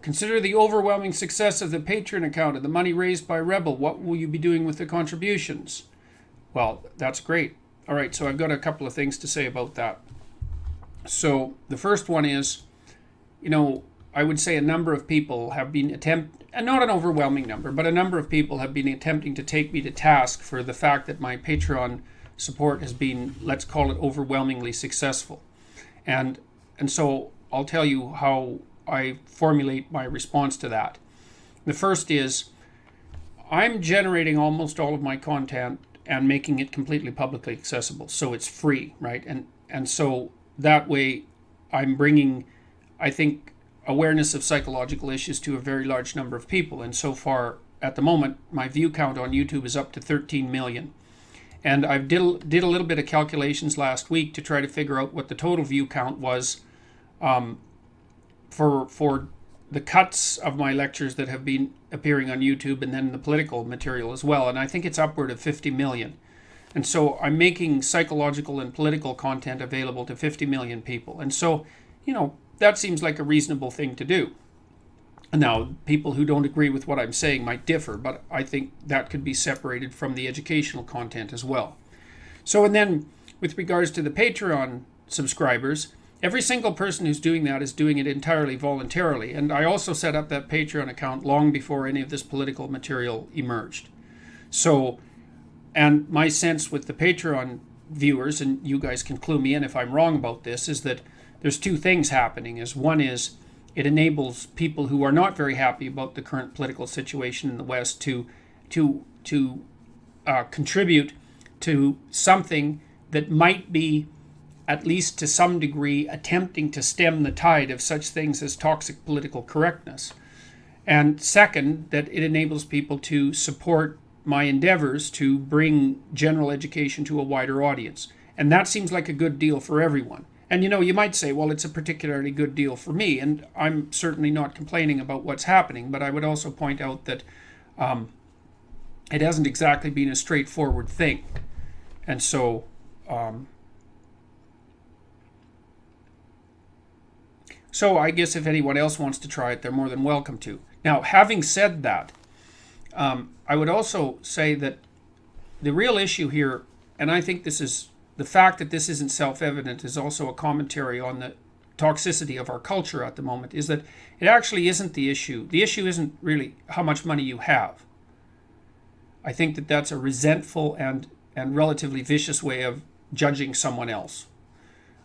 consider the overwhelming success of the Patreon account and the money raised by Rebel. What will you be doing with the contributions? Well, that's great. All right, so I've got a couple of things to say about that. So the first one is, I would say a number of people have been and not an overwhelming number, but a number of people have been attempting to take me to task for the fact that my Patreon support has been, let's call it, overwhelmingly successful. And so I'll tell you how I formulate my response to that. The first is, I'm generating almost all of my content and making it completely publicly accessible, so it's free, right? And so that way I'm bringing, I think, awareness of psychological issues to a very large number of people. And so far, at the moment, my view count on YouTube is up to 13 million. And I did a little bit of calculations last week to try to figure out what the total view count was for the cuts of my lectures that have been appearing on YouTube, and then the political material as well. And I think it's upward of 50 million. And so I'm making psychological and political content available to 50 million people. And so, that seems like a reasonable thing to do. Now, people who don't agree with what I'm saying might differ, but I think that could be separated from the educational content as well. So, and then with regards to the Patreon subscribers, every single person who's doing that is doing it entirely voluntarily. And I also set up that Patreon account long before any of this political material emerged. So, and my sense with the Patreon viewers, and you guys can clue me in if I'm wrong about this, is that there's two things happening. One is it enables people who are not very happy about the current political situation in the West to contribute to something that might be, at least to some degree, attempting to stem the tide of such things as toxic political correctness. And second, that it enables people to support my endeavors to bring general education to a wider audience. And that seems like a good deal for everyone. And you might say, well, it's a particularly good deal for me, and I'm certainly not complaining about what's happening, but I would also point out that it hasn't exactly been a straightforward thing. And so I guess if anyone else wants to try it, they're more than welcome to. Now, having said that, I would also say that the real issue here, and I think this is the fact that this isn't self-evident, is also a commentary on the toxicity of our culture at the moment, is that it actually isn't the issue. The issue isn't really how much money you have. I think that that's a resentful and relatively vicious way of judging someone else.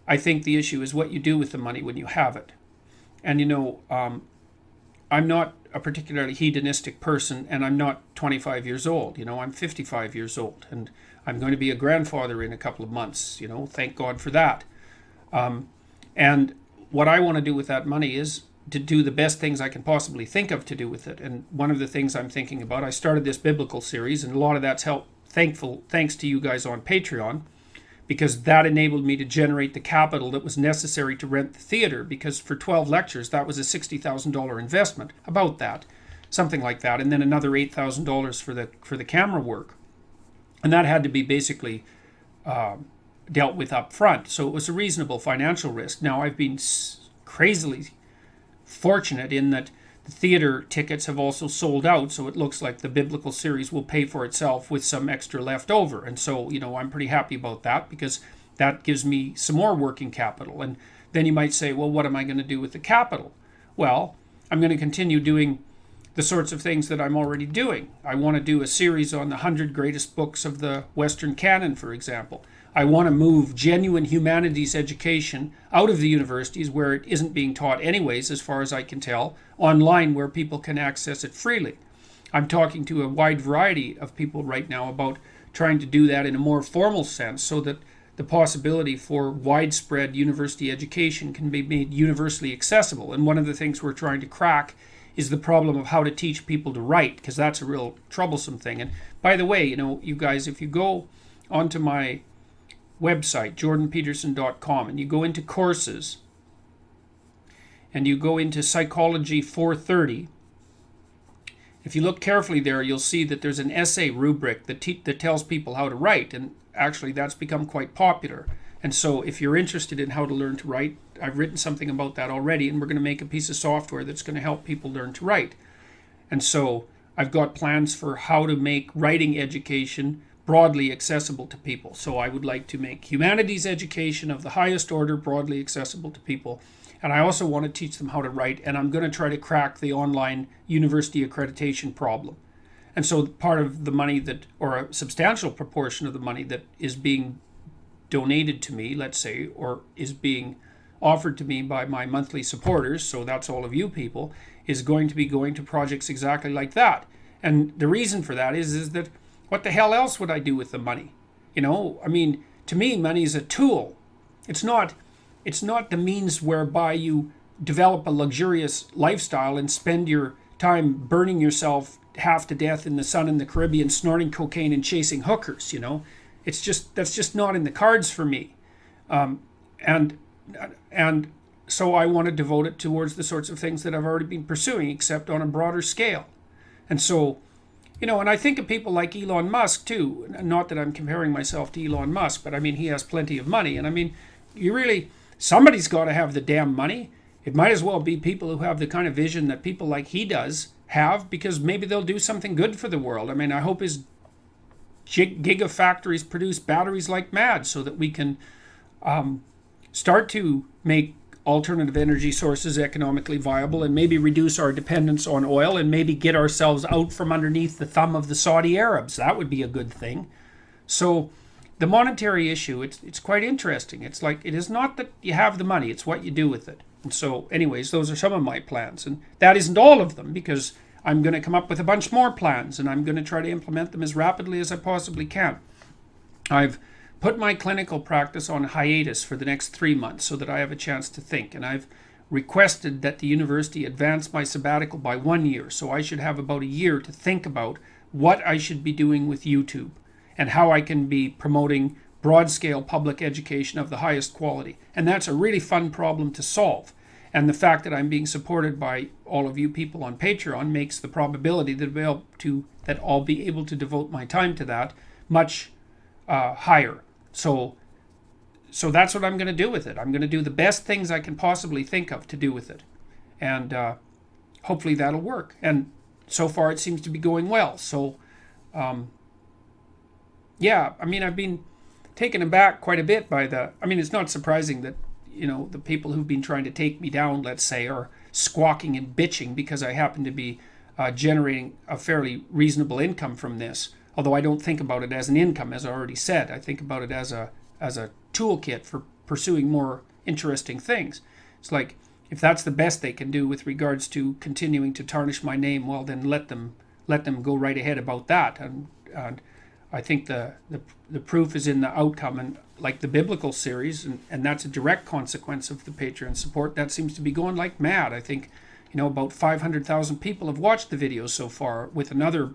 I think the issue is what you do with the money when you have it. And I'm not a particularly hedonistic person, and I'm not 25 years old. I'm 55 years old, and I'm going to be a grandfather in a couple of months. Thank God for that. And what I want to do with that money is to do the best things I can possibly think of to do with it. And one of the things I'm thinking about, I started this biblical series, and a lot of that's thanks to you guys on Patreon, because that enabled me to generate the capital that was necessary to rent the theater, because for 12 lectures, that was a $60,000 investment, about that, something like that, and then another $8,000 for the camera work. And that had to be basically dealt with up front. So it was a reasonable financial risk. Now, I've been crazily fortunate in that the theater tickets have also sold out, so it looks like the biblical series will pay for itself with some extra left over. And so, I'm pretty happy about that, because that gives me some more working capital. And then you might say, well, what am I going to do with the capital? Well, I'm going to continue doing the sorts of things that I'm already doing. I want to do a series on the 100 greatest books of the Western canon, for example. I want to move genuine humanities education out of the universities, where it isn't being taught anyways, as far as I can tell, online where people can access it freely. I'm talking to a wide variety of people right now about trying to do that in a more formal sense, so that the possibility for widespread university education can be made universally accessible. And one of the things we're trying to crack is the problem of how to teach people to write, because that's a real troublesome thing. And by the way, you guys, if you go onto my website, jordanpeterson.com, and you go into courses, and you go into Psychology 430, if you look carefully there, you'll see that there's an essay rubric that tells people how to write, and actually that's become quite popular. And so if you're interested in how to learn to write, I've written something about that already, and we're going to make a piece of software that's going to help people learn to write. And so I've got plans for how to make writing education broadly accessible to people. So I would like to make humanities education of the highest order broadly accessible to people. And I also want to teach them how to write, and I'm going to try to crack the online university accreditation problem. And so part of the money that, or a substantial proportion of the money that is being donated to me, let's say, or is being offered to me by my monthly supporters, so that's all of you people, is going to be going to projects exactly like that. And the reason for that is that what the hell else would I do with the money? You know, I mean, to me, money is a tool. It's not the means whereby you develop a luxurious lifestyle and spend your time burning yourself half to death in the sun in the Caribbean, snorting cocaine and chasing hookers, you know. That's just not in the cards for me. And so I want to devote it towards the sorts of things that I've already been pursuing, except on a broader scale. And so, you know, and I think of people like Elon Musk too. Not that I'm comparing myself to Elon Musk, but I mean, he has plenty of money. And I mean, somebody's got to have the damn money. It might as well be people who have the kind of vision that people like he does have, because maybe they'll do something good for the world. I mean, I hope his gigafactories produce batteries like mad so that we can start to make alternative energy sources economically viable, and maybe reduce our dependence on oil, and maybe get ourselves out from underneath the thumb of the Saudi Arabs. That would be a good thing. So the monetary issue, it's quite interesting. It's like, it is not that you have the money, it's what you do with it. And so anyways, those are some of my plans, and that isn't all of them, because I'm going to come up with a bunch more plans, and I'm going to try to implement them as rapidly as I possibly can. I've put my clinical practice on hiatus for the next 3 months so that I have a chance to think, and I've requested that the university advance my sabbatical by 1 year, so I should have about a year to think about what I should be doing with YouTube and how I can be promoting broad-scale public education of the highest quality. And that's a really fun problem to solve. And the fact that I'm being supported by all of you people on Patreon makes the probability that I'll be able to devote my time to that much higher. So that's what I'm going to do with it. I'm going to do the best things I can possibly think of to do with it. And hopefully that'll work. And so far it seems to be going well. So, yeah, I mean, I've been taken aback quite a bit by it's not surprising that, you know, the people who've been trying to take me down, let's say, are squawking and bitching because I happen to be generating a fairly reasonable income from this. Although I don't think about it as an income, as I already said. I think about it as a toolkit for pursuing more interesting things. It's like, if that's the best they can do with regards to continuing to tarnish my name, well, then let them go right ahead about that. And I think the proof is in the outcome. And like the biblical series, and that's a direct consequence of the Patreon support, that seems to be going like mad. I think, you know, about 500,000 people have watched the videos so far, with another,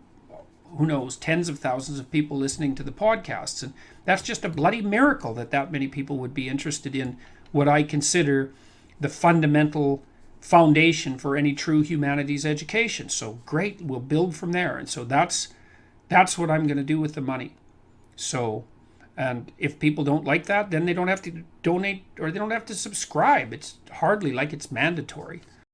who knows, tens of thousands of people listening to the podcasts. And that's just a bloody miracle that many people would be interested in what I consider the fundamental foundation for any true humanities education. So great, we'll build from there. And so that's what I'm going to do with the money. So, and if people don't like that, then they don't have to donate, or they don't have to subscribe. It's hardly like it's mandatory.